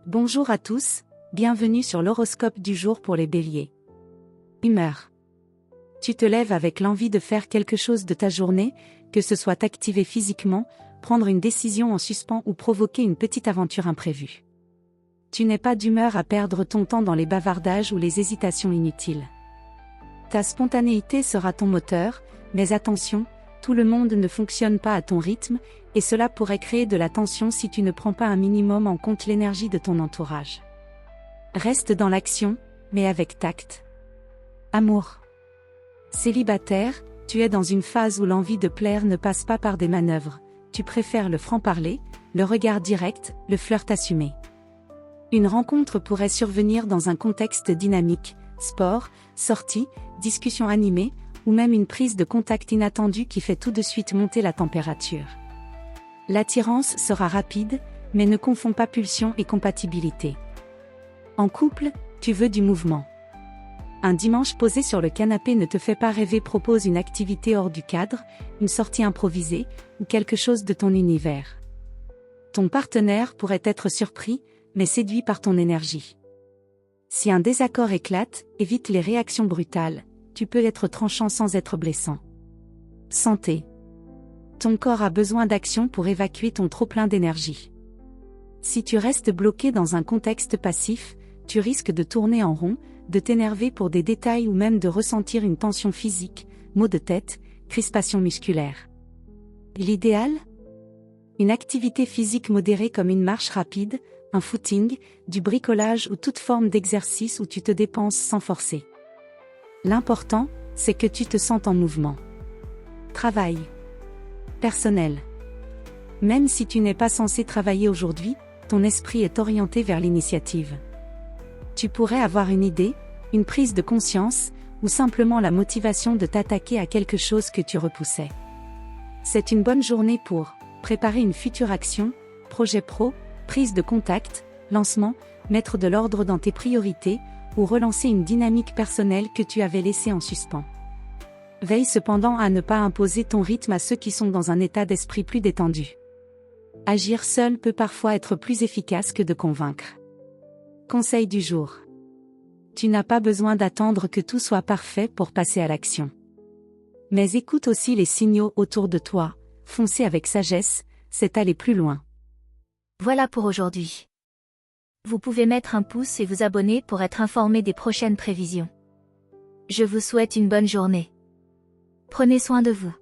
Bonjour à tous, bienvenue sur l'horoscope du jour pour les béliers. Humeur. Tu te lèves avec l'envie de faire quelque chose de ta journée, que ce soit t'activer physiquement, prendre une décision en suspens ou provoquer une petite aventure imprévue. Tu n'es pas d'humeur à perdre ton temps dans les bavardages ou les hésitations inutiles. Ta spontanéité sera ton moteur, mais attention, tout le monde ne fonctionne pas à ton rythme, et cela pourrait créer de la tension si tu ne prends pas un minimum en compte l'énergie de ton entourage. Reste dans l'action, mais avec tact. Amour. Célibataire, tu es dans une phase où l'envie de plaire ne passe pas par des manœuvres, tu préfères le franc-parler, le regard direct, le flirt assumé. Une rencontre pourrait survenir dans un contexte dynamique, sport, sortie, discussion animée, ou même une prise de contact inattendue qui fait tout de suite monter la température. L'attirance sera rapide, mais ne confonds pas pulsion et compatibilité. En couple, tu veux du mouvement. Un dimanche posé sur le canapé ne te fait pas rêver, propose une activité hors du cadre, une sortie improvisée, ou quelque chose de ton univers. Ton partenaire pourrait être surpris, mais séduit par ton énergie. Si un désaccord éclate, évite les réactions brutales, tu peux être tranchant sans être blessant. Santé. Ton corps a besoin d'action pour évacuer ton trop-plein d'énergie. Si tu restes bloqué dans un contexte passif, tu risques de tourner en rond, de t'énerver pour des détails ou même de ressentir une tension physique, maux de tête, crispation musculaire. L'idéal ? Une activité physique modérée comme une marche rapide, un footing, du bricolage ou toute forme d'exercice où tu te dépenses sans forcer. L'important, c'est que tu te sentes en mouvement. Travail. Personnel. Même si tu n'es pas censé travailler aujourd'hui, ton esprit est orienté vers l'initiative. Tu pourrais avoir une idée, une prise de conscience, ou simplement la motivation de t'attaquer à quelque chose que tu repoussais. C'est une bonne journée pour préparer une future action, projet pro, prise de contact, lancement, mettre de l'ordre dans tes priorités, ou relancer une dynamique personnelle que tu avais laissée en suspens. Veille cependant à ne pas imposer ton rythme à ceux qui sont dans un état d'esprit plus détendu. Agir seul peut parfois être plus efficace que de convaincre. Conseil du jour. Tu n'as pas besoin d'attendre que tout soit parfait pour passer à l'action. Mais écoute aussi les signaux autour de toi, foncer avec sagesse, c'est aller plus loin. Voilà pour aujourd'hui. Vous pouvez mettre un pouce et vous abonner pour être informé des prochaines prévisions. Je vous souhaite une bonne journée. Prenez soin de vous.